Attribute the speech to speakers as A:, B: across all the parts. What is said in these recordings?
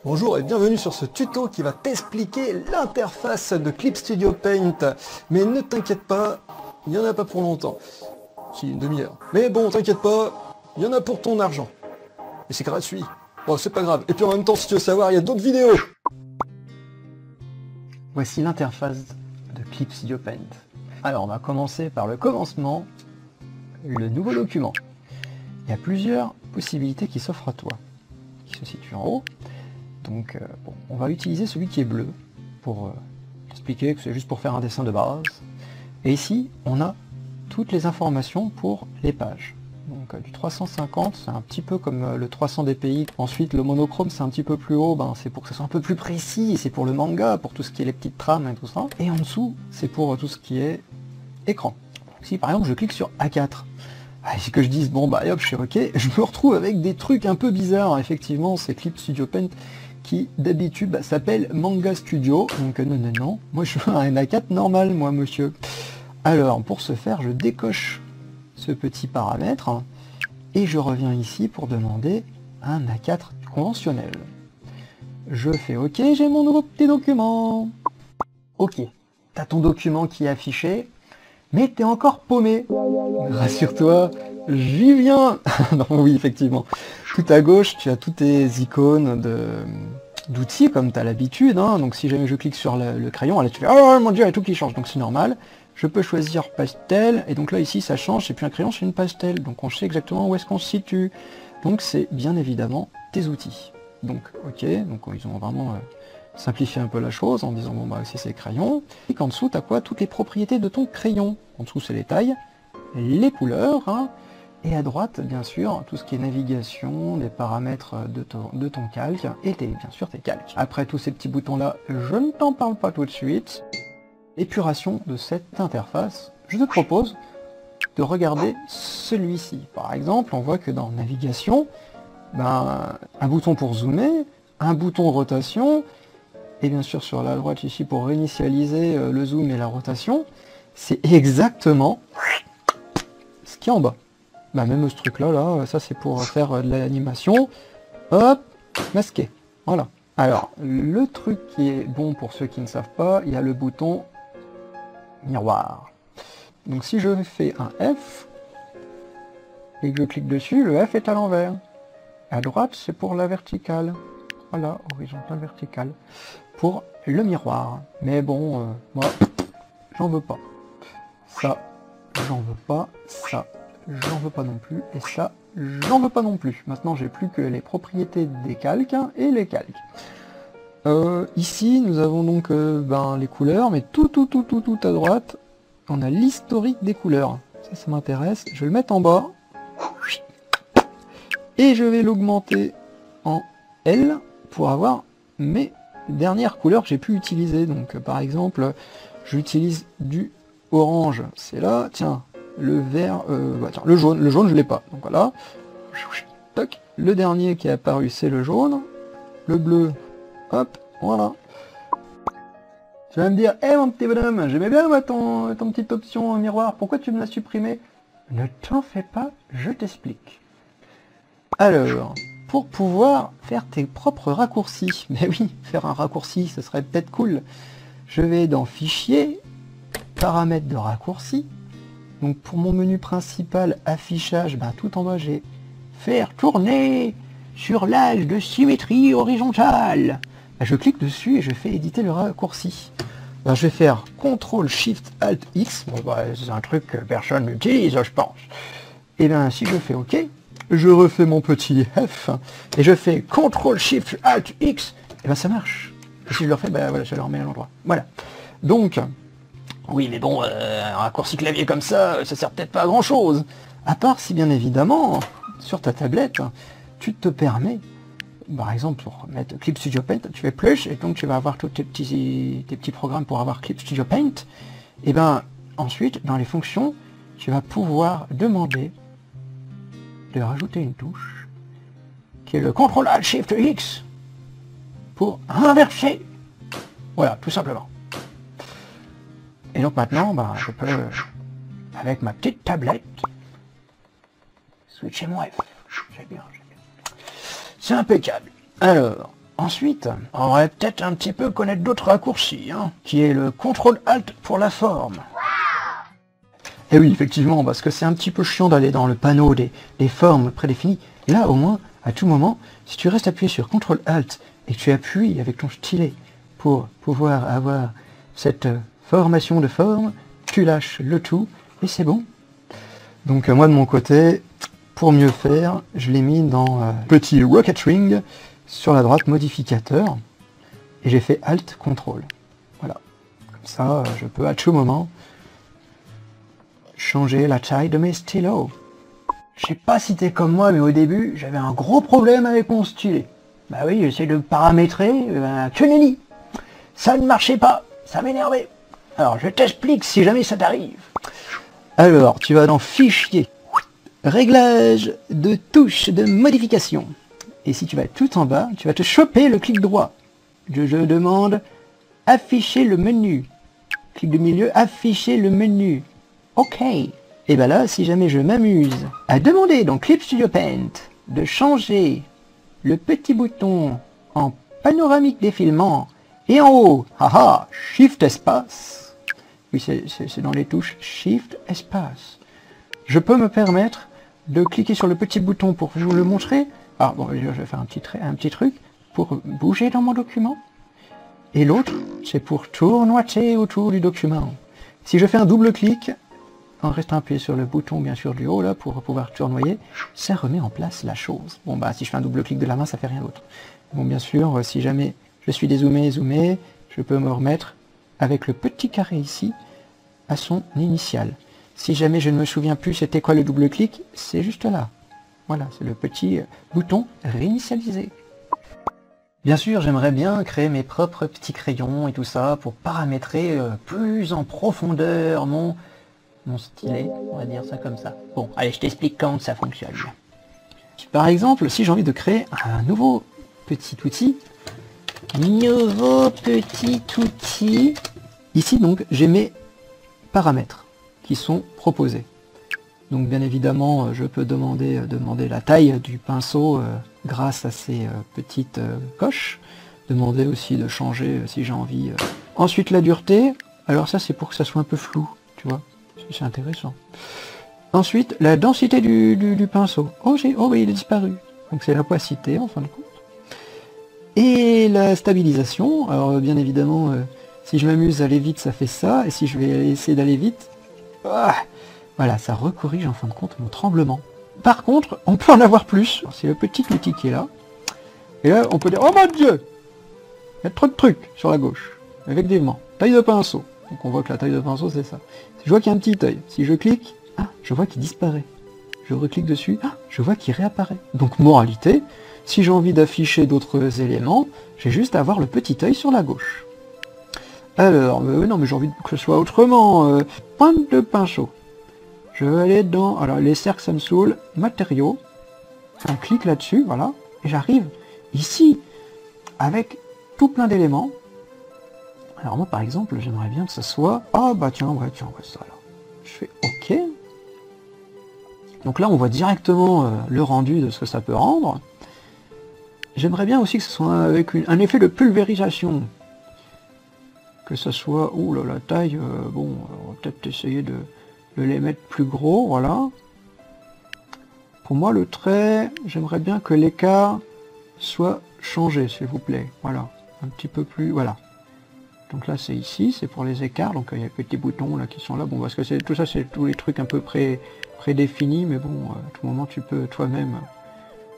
A: Bonjour et bienvenue sur ce tuto qui va t'expliquer l'interface de Clip Studio Paint. Mais ne t'inquiète pas, il n'y en a pas pour longtemps. Si, une demi-heure. Mais bon, t'inquiète pas, il y en a pour ton argent. Et c'est gratuit. Bon, c'est pas grave. Et puis en même temps, si tu veux savoir, il y a d'autres vidéos.
B: Voici l'interface de Clip Studio Paint. Alors, on va commencer par le commencement, le nouveau document. Il y a plusieurs possibilités qui s'offrent à toi, qui se situent en haut. Donc, bon, on va utiliser celui qui est bleu pour expliquer que c'est juste pour faire un dessin de base. Et ici, on a toutes les informations pour les pages. Donc, du 350, c'est un petit peu comme le 300 dpi. Ensuite, le monochrome, c'est un petit peu plus haut, c'est pour que ce soit un peu plus précis. C'est pour le manga, pour tout ce qui est les petites trames et tout ça. Et en dessous, c'est pour tout ce qui est écran. Si par exemple, je clique sur A4, et que je dise, bon bah hop, je suis ok, je me retrouve avec des trucs un peu bizarres. Effectivement, c'est Clip Studio Paint qui d'habitude s'appelle Manga Studio. Donc non, moi je veux un A4 normal, moi monsieur. Alors pour ce faire, je décoche ce petit paramètre et je reviens ici pour demander un A4 conventionnel. Je fais ok, j'ai mon nouveau petit document. Ok, t'as ton document qui est affiché, mais t'es encore paumé. Rassure-toi, j'y viens. Non, oui, effectivement. Tout à gauche, tu as toutes tes icônes d'outils, comme tu as l'habitude. Donc si jamais je clique sur le crayon, là tu fais « Oh mon dieu, il y a tout qui change », donc c'est normal. Je peux choisir pastel, et donc là ici ça change, c'est plus un crayon, c'est une pastel. Donc on sait exactement où est-ce qu'on se situe. Donc c'est bien évidemment tes outils. Donc ok, donc ils ont vraiment simplifié un peu la chose en disant bon bah aussi c'est crayon. Et qu'en dessous, tu as quoi? Toutes les propriétés de ton crayon. En dessous c'est les tailles, les couleurs, et à droite, bien sûr, tout ce qui est navigation, des paramètres de ton calque, et bien sûr tes calques. Après tous ces petits boutons-là, je ne t'en parle pas tout de suite. Épuration de cette interface, je te propose de regarder celui-ci. Par exemple, on voit que dans navigation, un bouton pour zoomer, un bouton rotation, et bien sûr sur la droite ici pour réinitialiser le zoom et la rotation, c'est exactement ce qui est en bas. Même ce truc là, ça c'est pour faire de l'animation. Hop, masqué. Voilà. Alors, le truc qui est bon pour ceux qui ne savent pas, il y a le bouton miroir. Donc si je fais un F, et que je clique dessus, le F est à l'envers. À droite, c'est pour la verticale. Voilà, horizontale, verticale. Pour le miroir. Mais bon, moi, j'en veux pas. Ça, j'en veux pas. Ça, j'en veux pas non plus. Et ça, j'en veux pas non plus. Maintenant, j'ai plus que les propriétés des calques et les calques. Ici, nous avons donc les couleurs, mais tout à droite, on a l'historique des couleurs. Ça m'intéresse. Je vais le mettre en bas. Et je vais l'augmenter en L pour avoir mes dernières couleurs que j'ai pu utiliser. Donc par exemple, j'utilise du orange, c'est là, tiens, le vert, tiens, le jaune je l'ai pas, donc voilà. Toc. Le dernier qui est apparu c'est le jaune, le bleu, hop, voilà. Tu vas me dire, hé mon petit bonhomme, j'aimais bien moi, ton petite option miroir, pourquoi tu me l'as supprimé? Ne t'en fais pas, je t'explique. Alors, pour pouvoir faire tes propres raccourcis, mais oui, faire un raccourci, ce serait peut-être cool. Je vais dans Fichier, Paramètres de raccourci. Donc pour mon menu principal, affichage, tout en bas j'ai Faire tourner sur l'âge de symétrie horizontale. Je clique dessus et je fais éditer le raccourci. Je vais faire CTRL SHIFT ALT X. Bon c'est un truc que personne n'utilise, je pense. Et si je fais OK, je refais mon petit F et je fais CTRL SHIFT ALT X, et ça marche. Et si je le refais, voilà, je le remets à l'endroit. Voilà. Donc, oui, mais bon, un raccourci clavier comme ça sert peut-être pas à grand chose. À part si bien évidemment, sur ta tablette, tu te permets, par exemple, pour mettre Clip Studio Paint, tu fais plus, et donc tu vas avoir tous tes petits programmes pour avoir Clip Studio Paint. Et ensuite, dans les fonctions, tu vas pouvoir demander de rajouter une touche qui est le CTRL ALT SHIFT X pour inverser. Voilà, tout simplement. Et donc maintenant, je peux, avec ma petite tablette, switcher mon F. J'ai bien. C'est impeccable. Alors, Ensuite, on aurait peut-être un petit peu connaître d'autres raccourcis, hein, qui est le CTRL-ALT pour la forme. Et oui, effectivement, parce que c'est un petit peu chiant d'aller dans le panneau des formes prédéfinies. Là, au moins, à tout moment, si tu restes appuyé sur CTRL-ALT et que tu appuies avec ton stylet pour pouvoir avoir cette formation de forme, tu lâches le tout et c'est bon. Donc moi de mon côté, pour mieux faire, je l'ai mis dans petit Rocket Ring sur la droite modificateur et j'ai fait Alt CTRL. Voilà. Comme ça, je peux à tout moment changer la taille de mes stylos. Je sais pas si t'es comme moi, mais au début, j'avais un gros problème avec mon stylet. Bah oui, j'essaie de paramétrer, que nenni. Ça ne marchait pas, ça m'énervait. Alors, je t'explique si jamais ça t'arrive. Alors, tu vas dans Fichier, Réglages de touches de modification. Et si tu vas tout en bas, tu vas te choper le clic droit. Je demande Afficher le menu. Clic de milieu, Afficher le menu. OK. Et ben là, si jamais je m'amuse à demander dans Clip Studio Paint de changer le petit bouton en panoramique défilement et en haut, haha, Shift espace. Oui, c'est dans les touches Shift espace. Je peux me permettre de cliquer sur le petit bouton pour vous le montrer. Ah bon, je vais faire un petit truc pour bouger dans mon document. Et l'autre, c'est pour tournoiter autour du document. Si je fais un double clic, en restant appuyé sur le bouton bien sûr du haut là pour pouvoir tournoyer, ça remet en place la chose. Bon bah si je fais un double clic de la main, ça fait rien d'autre. Bon bien sûr, si jamais je suis dézoomé, zoomé, je peux me remettre avec le petit carré ici à son initial. Si jamais je ne me souviens plus c'était quoi le double clic, c'est juste là. Voilà, c'est le petit bouton réinitialiser. Bien sûr, j'aimerais bien créer mes propres petits crayons et tout ça pour paramétrer plus en profondeur mon stylet, on va dire ça comme ça. Bon, allez, je t'explique comment ça fonctionne. Par exemple, si j'ai envie de créer un nouveau petit outil, ici donc j'ai mes paramètres qui sont proposés. Donc bien évidemment, je peux demander la taille du pinceau grâce à ces petites coches. Demander aussi de changer si j'ai envie. Ensuite la dureté, alors ça c'est pour que ça soit un peu flou, tu vois. C'est intéressant. Ensuite, la densité du pinceau. Oh, bah, il a disparu. Donc c'est l'opacité en fin de compte. Et la stabilisation. Alors bien évidemment, si je m'amuse à aller vite, ça fait ça. Et si je vais essayer d'aller vite, voilà, ça recorrige en fin de compte mon tremblement. Par contre, on peut en avoir plus. C'est le petit outil qui est là. Et là, on peut dire, oh mon Dieu, il y a trop de trucs sur la gauche. Effectivement, taille de pinceau. Donc on voit que la taille de pinceau c'est ça. Si je vois qu'il y a un petit œil, si je clique, je vois qu'il disparaît. Je reclique dessus, je vois qu'il réapparaît. Donc moralité, si j'ai envie d'afficher d'autres éléments, j'ai juste à avoir le petit œil sur la gauche. Alors, non mais j'ai envie que ce soit autrement. Pointe de pinceau. Je vais aller dans, alors les cercles ça me saoule, matériaux. On clique là-dessus, voilà, et j'arrive ici avec tout plein d'éléments. Alors moi par exemple, j'aimerais bien que ça soit... Ah bah tiens, on voit ça là. Je fais OK. Donc là on voit directement le rendu de ce que ça peut rendre. J'aimerais bien aussi que ce soit avec un effet de pulvérisation. Que ça soit... Ouh là, la taille... bon, on va peut-être essayer de les mettre plus gros, voilà. Pour moi le trait, j'aimerais bien que l'écart soit changé, s'il vous plaît. Voilà, un petit peu plus... Voilà. Donc là c'est ici, c'est pour les écarts, donc il y a des petits boutons là qui sont là, bon parce que tout ça c'est tous les trucs un peu prédéfinis, mais bon, à tout moment tu peux toi-même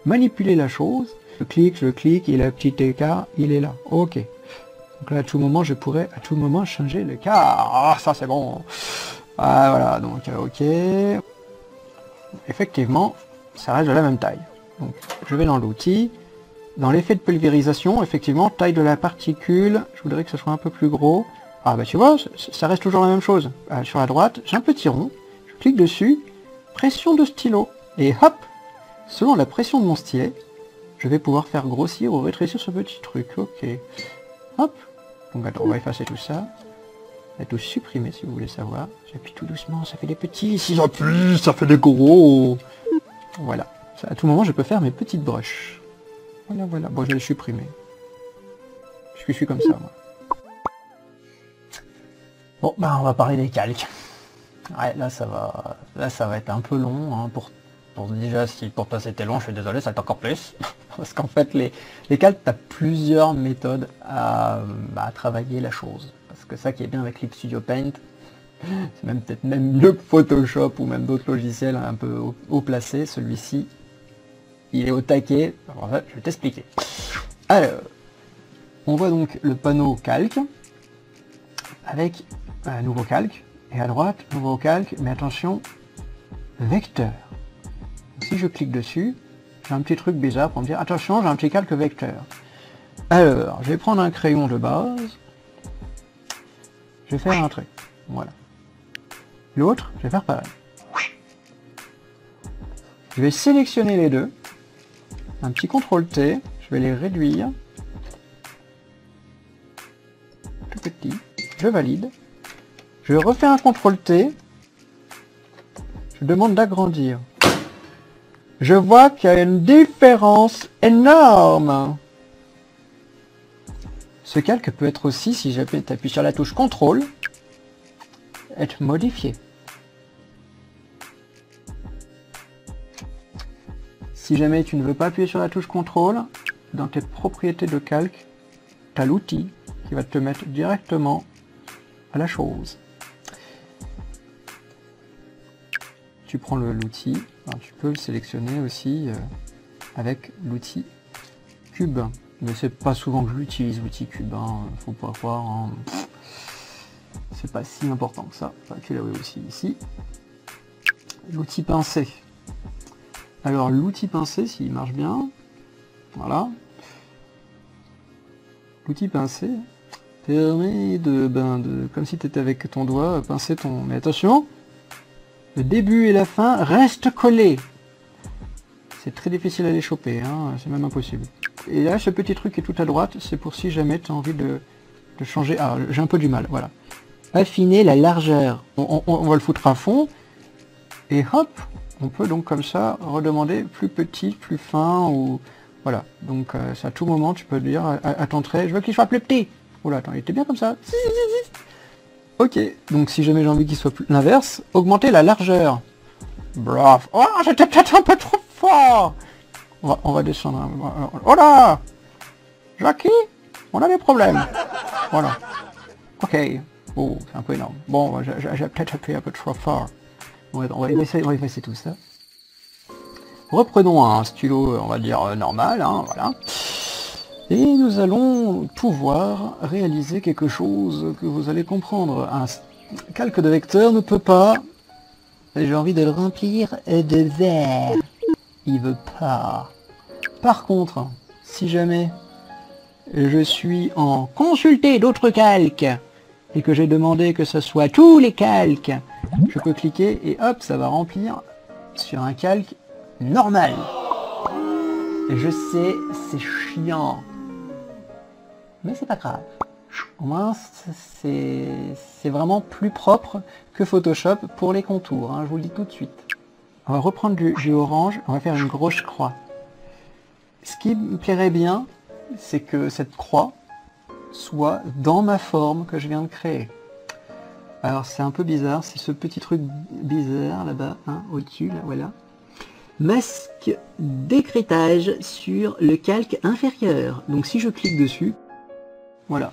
B: manipuler la chose. Je clique, et le petit écart, il est là, ok. Donc là à tout moment je pourrais à tout moment changer l'écart, ah ça c'est bon. Ah voilà, donc ok. Effectivement, ça reste de la même taille. Donc je vais dans l'outil. Dans l'effet de pulvérisation, effectivement, taille de la particule, je voudrais que ce soit un peu plus gros. Ah bah tu vois, ça reste toujours la même chose. Sur la droite, j'ai un petit rond, je clique dessus, pression de stylo, et hop, selon la pression de mon stylet, je vais pouvoir faire grossir ou rétrécir ce petit truc, ok. Hop, donc attends, on va effacer tout ça. On va tout supprimer si vous voulez savoir. J'appuie tout doucement, ça fait des petits, si j'appuie, ça fait des gros. Voilà, à tout moment je peux faire mes petites brushes. Voilà, bon je vais le supprimer. puisque je suis comme ça, moi. Bon, bah on va parler des calques. Ouais, là ça va être un peu long, hein, pour déjà, si pour toi c'était long, je suis désolé, ça va être encore plus. Parce qu'en fait, les calques, tu as plusieurs méthodes à travailler la chose. Parce que ça qui est bien avec Clip Studio Paint, c'est même peut-être même mieux que Photoshop ou même d'autres logiciels un peu haut placés. Celui-ci, il est au taquet. Alors là, je vais t'expliquer. Alors, on voit donc le panneau calque avec un nouveau calque. Et à droite, nouveau calque, mais attention, vecteur. Si je clique dessus, j'ai un petit truc bizarre pour me dire attention, j'ai un petit calque vecteur. Alors, je vais prendre un crayon de base. Je vais faire un trait. Voilà. L'autre, je vais faire pareil. Je vais sélectionner les deux. Un petit CTRL T. Je vais les réduire. Tout petit. Je valide. Je refais un CTRL T. Je demande d'agrandir. Je vois qu'il y a une différence énorme. Ce calque peut être aussi, si j'appuie sur la touche CTRL, être modifié. Si jamais tu ne veux pas appuyer sur la touche CTRL, dans tes propriétés de calque, tu as l'outil qui va te mettre directement à la chose. Tu prends l'outil, tu peux le sélectionner aussi avec l'outil cube. Mais c'est pas souvent que je l'utilise, l'outil cube, hein, faut pas croire, hein. C'est pas si important que ça. Enfin, tu l'as aussi ici. L'outil pincé. Alors l'outil pincé, s'il marche bien, voilà. L'outil pincé permet de, comme si tu étais avec ton doigt, pincer ton... Mais attention, le début et la fin restent collés. C'est très difficile à les choper, hein, c'est même impossible. Et là, ce petit truc qui est tout à droite, c'est pour si jamais tu as envie de changer... Ah, j'ai un peu du mal, voilà. Affiner la largeur. On va le foutre à fond. Et hop, on peut donc comme ça redemander plus petit, plus fin, ou... Voilà, donc à tout moment, tu peux dire à ton trait, je veux qu'il soit plus petit. Oula, attends, il était bien comme ça. Ok, donc si jamais j'ai envie qu'il soit l'inverse, augmenter la largeur. Bravo. Oh, j'étais peut-être un peu trop fort. On va descendre. Oh là, Jackie, on a des problèmes. Voilà. Ok. Oh, c'est un peu énorme. Bon, j'ai peut-être appuyé un peu trop fort. On va effacer tout ça. Reprenons un stylo, on va dire normal, hein, voilà. Et nous allons pouvoir réaliser quelque chose que vous allez comprendre. Un calque de vecteur ne peut pas... J'ai envie de le remplir de vert. Il veut pas. Par contre, si jamais je suis en consulter d'autres calques et que j'ai demandé que ce soit tous les calques, je peux cliquer et hop, ça va remplir sur un calque normal. Et je sais, c'est chiant. Mais c'est pas grave. Au moins, c'est vraiment plus propre que Photoshop pour les contours, hein, je vous le dis tout de suite. On va reprendre du orange, on va faire une grosse croix. Ce qui me plairait bien, c'est que cette croix soit dans ma forme que je viens de créer. Alors c'est un peu bizarre, c'est ce petit truc bizarre là-bas, hein, au-dessus, là, voilà. Masque d'écrêtage sur le calque inférieur. Donc si je clique dessus, voilà.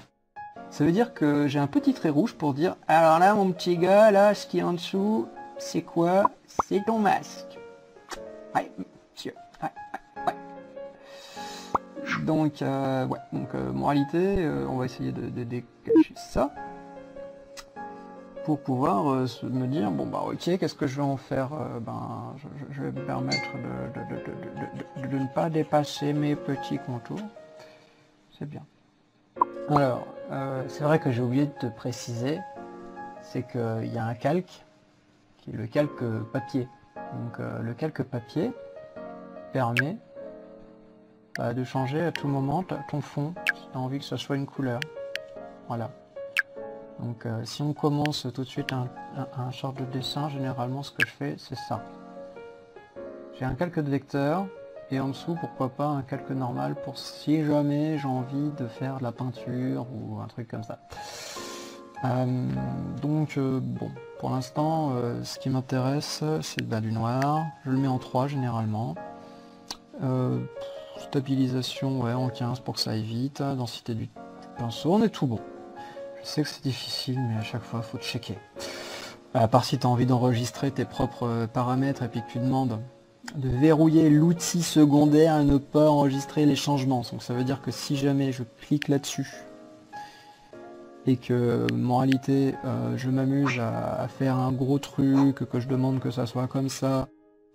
B: Ça veut dire que j'ai un petit trait rouge pour dire, alors là mon petit gars, là ce qui est en dessous, c'est quoi? C'est ton masque. Ouais, monsieur. Ouais, ouais, ouais. Donc, ouais, donc moralité, on va essayer de décacher ça. Pour pouvoir me dire, bon bah ok, qu'est-ce que je vais en faire? Je vais me permettre de ne pas dépasser mes petits contours. C'est bien. Alors, c'est vrai que j'ai oublié de te préciser, c'est qu'il y a un calque, qui est le calque papier. Donc le calque papier permet de changer à tout moment ton fond, si tu as envie que ce soit une couleur. Voilà. Donc si on commence tout de suite un genre de dessin, généralement ce que je fais, c'est ça. J'ai un calque de vecteur, Et en dessous, pourquoi pas un calque normal pour si jamais j'ai envie de faire de la peinture ou un truc comme ça. Bon, pour l'instant, ce qui m'intéresse, c'est du noir. Je le mets en 3 généralement. Stabilisation, ouais, en 15 pour que ça aille vite. Densité du pinceau, on est tout bon. Je sais que c'est difficile, mais à chaque fois, il faut checker. À part si tu as envie d'enregistrer tes propres paramètres et puis que tu demandes de verrouiller l'outil secondaire et ne pas enregistrer les changements. Donc ça veut dire que si jamais je clique là-dessus et que, moralité, je m'amuse à faire un gros truc, que je demande que ça soit comme ça,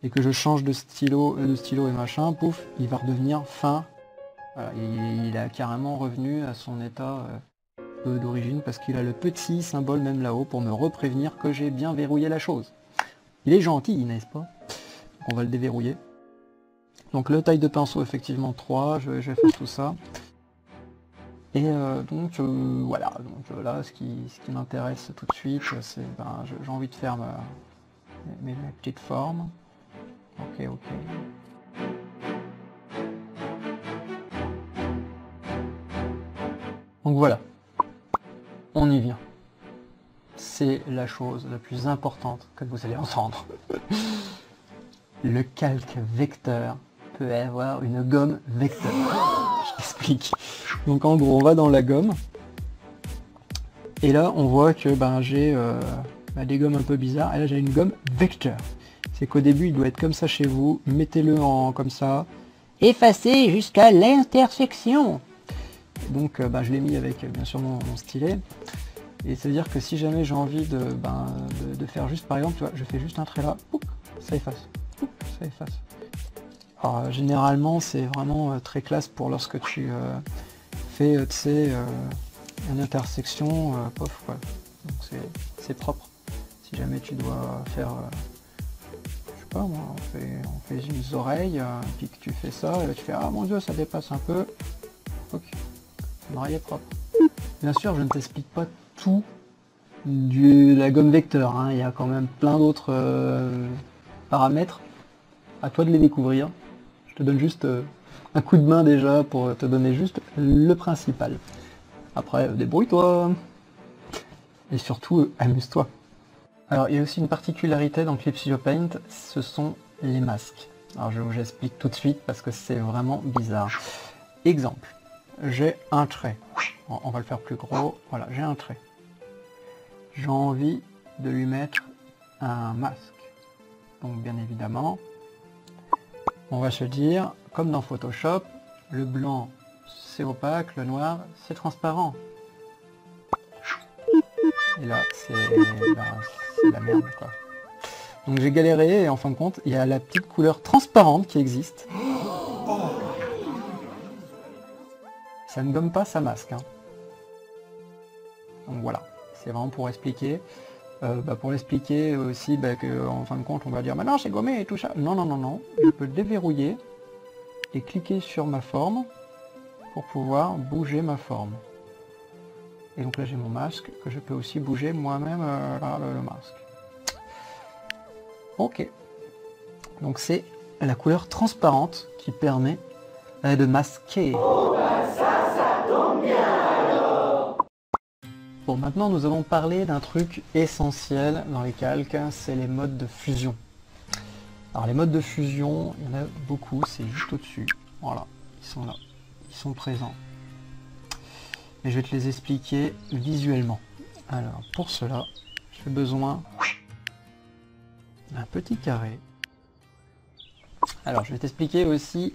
B: et que je change de stylo et machin, pouf, il va redevenir fin. Voilà, il a carrément revenu à son état d'origine parce qu'il a le petit symbole même là-haut pour me reprévenir que j'ai bien verrouillé la chose. Il est gentil, n'est-ce pas? On va le déverrouiller. Donc le taille de pinceau effectivement 3, je vais faire tout ça. Et voilà, donc là ce qui m'intéresse tout de suite, c'est j'ai envie de faire mes petites formes. Ok. Donc voilà, on y vient. C'est la chose la plus importante que vous allez entendre. Le calque vecteur peut avoir une gomme vecteur. Je t'explique. Donc en gros, on va dans la gomme. Et là, on voit que j'ai des gommes un peu bizarres. Et là, j'ai une gomme vecteur. C'est qu'au début, il doit être comme ça chez vous. Mettez-le en comme ça. Effacez jusqu'à l'intersection. Donc je l'ai mis avec bien sûr mon stylet. Et ça veut dire que si jamais j'ai envie de faire juste, par exemple, tu vois, je fais juste un trait là, poup, ça efface. Poup, ça efface. Alors généralement c'est vraiment très classe pour lorsque tu fais une intersection, pof quoi. Donc c'est propre. Si jamais tu dois faire, je sais pas moi, on fait une oreille, puis que tu fais ça, et là tu fais ah mon dieu ça dépasse un peu. Ok, l'oreille est propre. Bien sûr je ne t'explique pas tout de la gomme vecteur, hein. Il y a quand même plein d'autres paramètres. À toi de les découvrir. Je te donne juste un coup de main déjà pour te donner juste le principal. Après, débrouille-toi. Et surtout, amuse-toi. Alors, il y a aussi une particularité dans Clip Studio Paint, ce sont les masques. Alors, je vous explique tout de suite parce que c'est vraiment bizarre. Exemple, j'ai un trait. On va le faire plus gros. Voilà, j'ai un trait. J'ai envie de lui mettre un masque. Donc, bien évidemment, on va se dire, comme dans Photoshop, le blanc c'est opaque, le noir c'est transparent. Et là c'est la merde quoi. Donc j'ai galéré et en fin de compte il y a la petite couleur transparente qui existe. Ça ne gomme pas, ça masque. Hein. Donc voilà, c'est vraiment pour expliquer. Pour l'expliquer aussi que en fin de compte on va dire maintenant c'est gommé et tout ça. Non, je peux le déverrouiller et cliquer sur ma forme pour pouvoir bouger ma forme. Et donc là j'ai mon masque que je peux aussi bouger moi-même le masque. Ok. Donc c'est la couleur transparente qui permet de masquer. Ça tombe bien alors. Bon, maintenant nous allons parler d'un truc essentiel dans les calques, c'est les modes de fusion. Alors les modes de fusion, il y en a beaucoup, c'est juste au-dessus. Voilà, ils sont là, ils sont présents. Et je vais te les expliquer visuellement. Alors pour cela, j'ai besoin d'un petit carré. Alors je vais t'expliquer aussi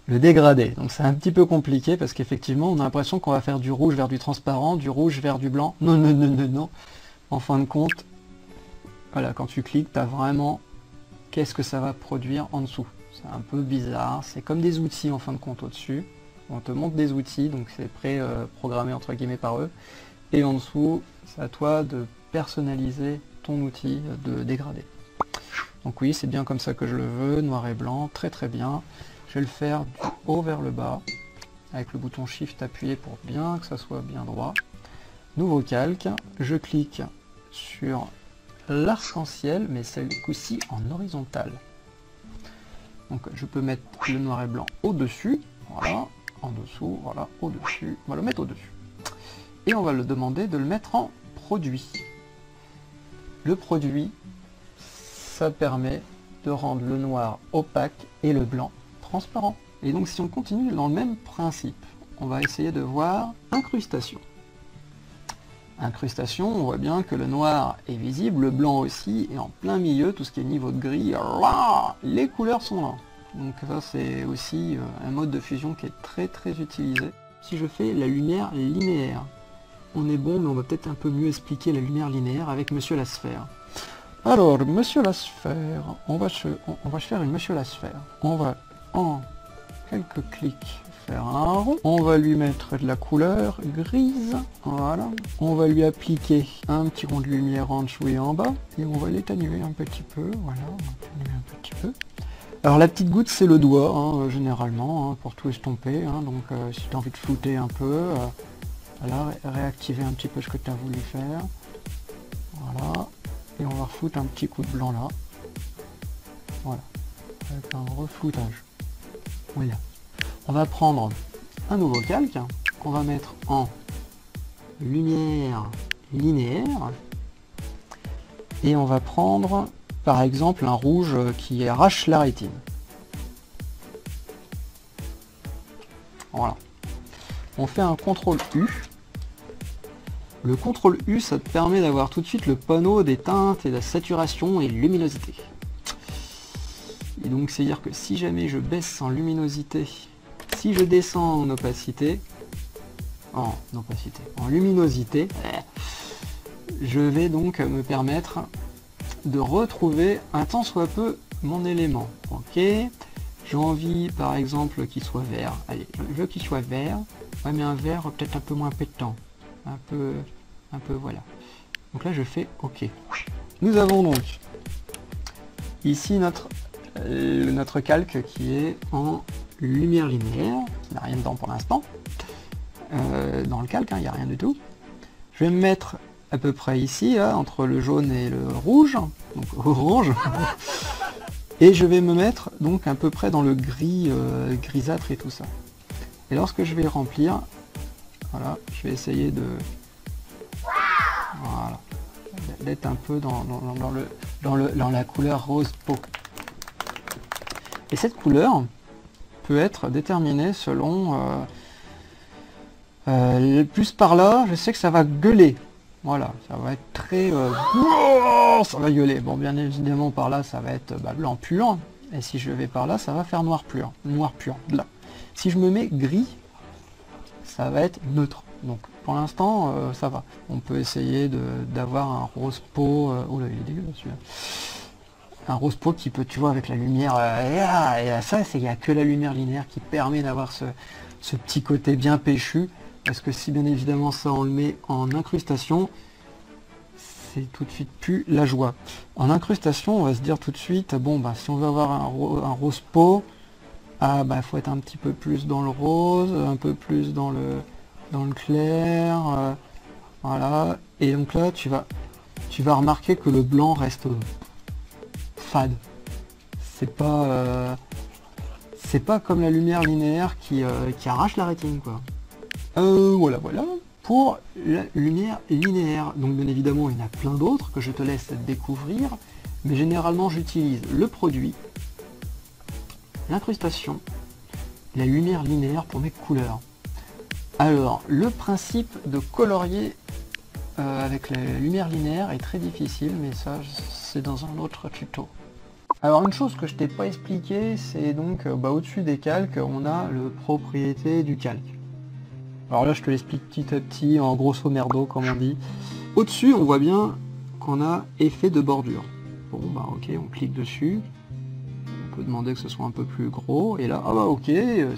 B: le dégradé. Donc c'est un petit peu compliqué parce qu'effectivement on a l'impression qu'on va faire du rouge vers du transparent, du rouge vers du blanc. Non. En fin de compte, voilà, quand tu cliques, tu as vraiment qu'est-ce que ça va produire en dessous. C'est un peu bizarre, c'est comme des outils en fin de compte au-dessus. On te montre des outils, donc c'est pré-programmé entre guillemets par eux. Et en dessous, c'est à toi de personnaliser ton outil de dégradé. Donc oui, c'est bien comme ça que je le veux, noir et blanc, très très bien. Je vais le faire du haut vers le bas, avec le bouton Shift appuyé pour bien que ça soit bien droit. Nouveau calque, je clique sur l'arc-en-ciel, mais ce coup-ci en horizontal. Donc je peux mettre le noir et blanc au-dessus, voilà, en dessous, voilà, au-dessus, on va le mettre au-dessus. Et on va le demander de le mettre en produit. Le produit, ça permet de rendre le noir opaque et le blanc transparent. Et donc si on continue dans le même principe, on va essayer de voir incrustation. Incrustation, on voit bien que le noir est visible, le blanc aussi, et en plein milieu, tout ce qui est niveau de gris, les couleurs sont là. Donc ça c'est aussi un mode de fusion qui est très utilisé. Si je fais la lumière linéaire, on est bon, mais on va peut-être un peu mieux expliquer la lumière linéaire avec Monsieur la Sphère. Alors, Monsieur la Sphère, on va faire une Monsieur la Sphère. On va en quelques clics faire un rond. On va lui mettre de la couleur grise. Voilà. On va lui appliquer un petit rond de lumière en dessous et en bas. Et on va l'étenuer un petit peu. Voilà, on va l'étenuer un petit peu. Alors la petite goutte c'est le doigt, hein, généralement, hein, pour tout estomper. Hein, donc si tu as envie de flouter un peu, voilà, réactiver un petit peu ce que tu as voulu faire. Voilà. Et on va refoutre un petit coup de blanc là. Voilà. Avec un refloutage. Voilà. On va prendre un nouveau calque qu'on va mettre en lumière linéaire. Et on va prendre par exemple un rouge qui arrache la rétine. Voilà. On fait un CTRL U. Le CTRL U, ça te permet d'avoir tout de suite le panneau des teintes et de la saturation et luminosité. Et donc c'est à dire que si jamais je baisse en luminosité, si je descends en opacité, en luminosité, je vais donc me permettre de retrouver un tant soit peu mon élément. Ok, j'ai envie par exemple qu'il soit vert. Allez, je veux qu'il soit vert. Ouais, mais un vert peut-être un peu moins pétant. Un peu voilà. Donc là je fais OK. Nous avons donc ici notre calque qui est en lumière linéaire. Il n'y a rien dedans pour l'instant. Dans le calque, il n'y a rien du tout. Je vais me mettre à peu près ici, là, entre le jaune et le rouge, donc orange. Et je vais me mettre donc à peu près dans le gris, grisâtre et tout ça. Et lorsque je vais remplir, voilà, je vais essayer de... Voilà. D'être un peu dans la couleur rose peau. Et cette couleur peut être déterminée selon... plus par là, je sais que ça va gueuler. Voilà, ça va être très... ça va gueuler. Bon, bien évidemment, par là, ça va être blanc pur. Et si je vais par là, ça va faire noir pur. Noir pur, là. Si je me mets gris, ça va être neutre. Donc, pour l'instant, ça va. On peut essayer d'avoir un rose peau... oh là, il est dégueulasse, celui-là. Un rose peau qui peut, tu vois, avec la lumière... et ça, il n'y a que la lumière linéaire qui permet d'avoir ce petit côté bien péchu. Parce que si bien évidemment ça on le met en incrustation, c'est tout de suite plus la joie. En incrustation, on va se dire tout de suite, bon bah si on veut avoir un rose peau, ah bah faut être un petit peu plus dans le rose, un peu plus dans le clair, voilà. Et donc là tu vas remarquer que le blanc reste fade. C'est pas comme la lumière linéaire qui arrache la rétine, quoi. Voilà pour la lumière linéaire. Donc bien évidemment il y en a plein d'autres que je te laisse découvrir, mais généralement j'utilise le produit, l'incrustation, la lumière linéaire pour mes couleurs. Alors le principe de colorier avec la lumière linéaire est très difficile, mais ça c'est dans un autre tuto. Alors une chose que je t'ai pas expliqué, c'est donc au-dessus des calques on a le propriété du calque. Alors là je te l'explique petit à petit, en grosso merdo comme on dit. Au-dessus on voit bien qu'on a effet de bordure. Bon bah ok, on clique dessus. On peut demander que ce soit un peu plus gros. Et là, ah bah ok,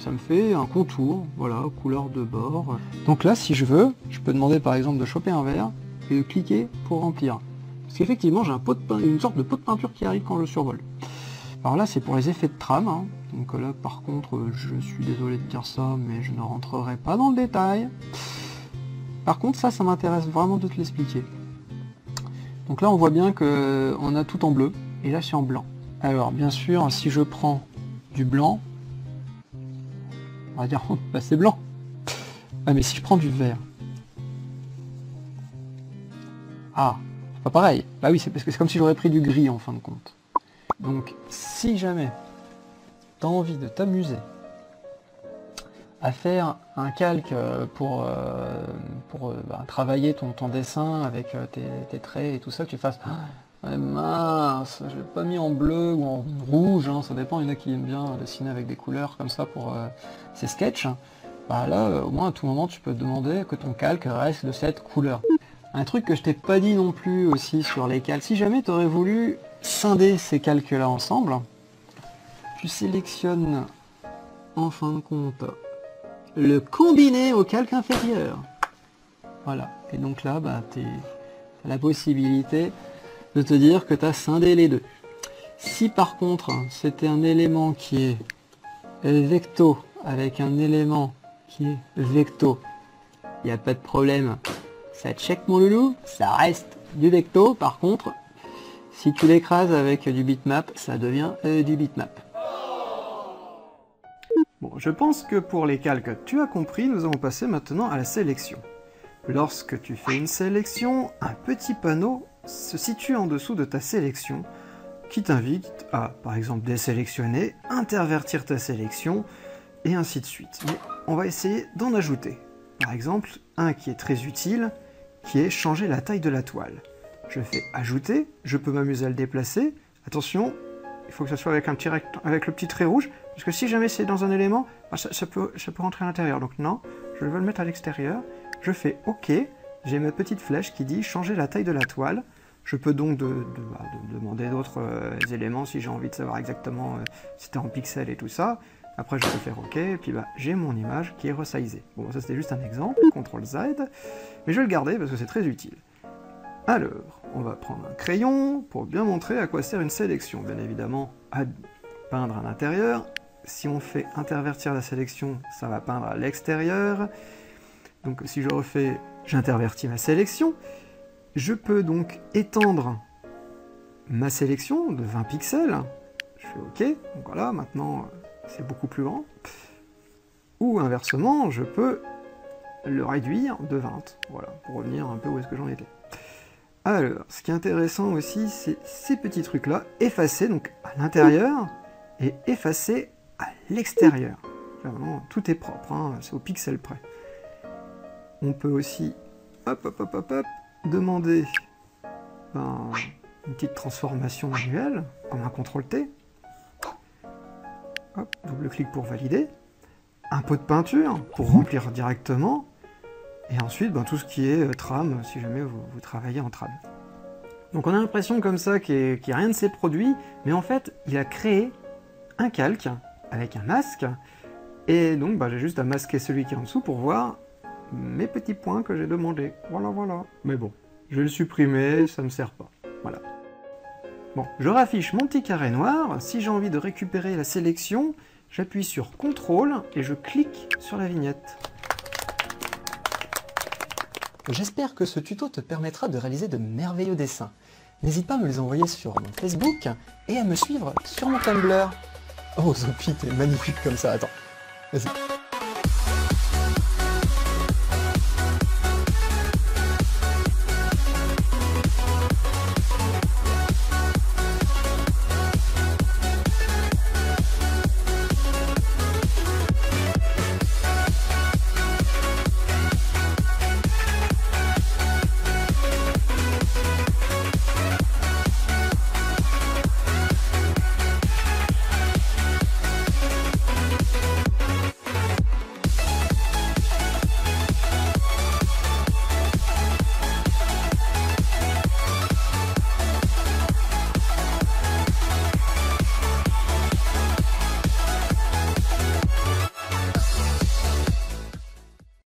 B: ça me fait un contour. Voilà, couleur de bord. Donc là si je veux, je peux demander par exemple de choper un verre et de cliquer pour remplir. Parce qu'effectivement j'ai une sorte de pot de peinture qui arrive quand je survole. Alors là c'est pour les effets de trame, hein. Donc là par contre je suis désolé de dire ça, mais je ne rentrerai pas dans le détail. Par contre ça m'intéresse vraiment de te l'expliquer. Donc là on voit bien que on a tout en bleu, et là c'est en blanc. Alors bien sûr si je prends du blanc, on va dire, bah c'est blanc. Ah mais si je prends du vert, ah, c'est pas pareil. Bah oui, c'est parce que c'est comme si j'aurais pris du gris en fin de compte. Donc si jamais tu as envie de t'amuser à faire un calque pour travailler ton dessin avec tes traits et tout ça, que tu fasses ouais, mince, je l'ai pas mis en bleu ou en rouge, hein, ça dépend, il y en a qui aiment bien dessiner avec des couleurs comme ça pour ces sketchs. Bah là, au moins à tout moment tu peux te demander que ton calque reste de cette couleur. Un truc que je t'ai pas dit non plus aussi sur les calques, si jamais tu aurais voulu scinder ces calques là ensemble, tu sélectionnes en fin de compte le combiné au calque inférieur. Voilà, et donc là bah, tu as la possibilité de te dire que tu as scindé les deux. Si par contre c'était un élément qui est vecto avec un élément qui est vecto, il n'y a pas de problème, ça check mon loulou, ça reste du vecto. Par contre, si tu l'écrases avec du bitmap, ça devient du bitmap.
A: Bon, je pense que pour les calques, tu as compris, nous allons passer maintenant à la sélection. Lorsque tu fais une sélection, un petit panneau se situe en dessous de ta sélection qui t'invite à, par exemple, désélectionner, intervertir ta sélection, et ainsi de suite. Mais on va essayer d'en ajouter. Par exemple, un qui est très utile, qui est changer la taille de la toile. Je fais ajouter, je peux m'amuser à le déplacer. Attention, il faut que ça soit avec, avec le petit trait rouge, parce que si jamais c'est dans un élément, ça peut rentrer à l'intérieur. Donc non, je veux le mettre à l'extérieur. Je fais OK, j'ai ma petite flèche qui dit changer la taille de la toile. Je peux donc demander d'autres éléments si j'ai envie de savoir exactement si c'était en pixels et tout ça. Après je peux faire OK, et puis j'ai mon image qui est resizée. Bon, ça c'était juste un exemple, CTRL Z, mais je vais le garder parce que c'est très utile. Alors, on va prendre un crayon pour bien montrer à quoi sert une sélection. Bien évidemment, à peindre à l'intérieur. Si on fait intervertir la sélection, ça va peindre à l'extérieur. Donc si je refais, j'intervertis ma sélection. Je peux donc étendre ma sélection de 20 pixels. Je fais OK, donc voilà, maintenant c'est beaucoup plus grand. Ou inversement, je peux le réduire de 20. Voilà, pour revenir un peu où est-ce que j'en étais. Alors, ce qui est intéressant aussi, c'est ces petits trucs-là, effacer donc à l'intérieur et effacer à l'extérieur. Vraiment, tout est propre, hein, c'est au pixel près. On peut aussi, demander une petite transformation manuelle, comme un CTRL-T. Hop, double-clic pour valider. Un pot de peinture pour remplir directement. Et ensuite, tout ce qui est trame, si jamais vous travaillez en trame. Donc on a l'impression comme ça qu'il n'y a rien de ces produits, mais en fait, il a créé un calque avec un masque, et donc j'ai juste à masquer celui qui est en dessous pour voir mes petits points que j'ai demandés. Voilà, voilà. Mais bon, je vais le supprimer, ça ne me sert pas. Voilà. Bon, je raffiche mon petit carré noir. Si j'ai envie de récupérer la sélection, j'appuie sur CTRL et je clique sur la vignette.
B: J'espère que ce tuto te permettra de réaliser de merveilleux dessins. N'hésite pas à me les envoyer sur mon Facebook et à me suivre sur mon Tumblr. Oh Zopi, t'es magnifique comme ça, attends. Vas-y.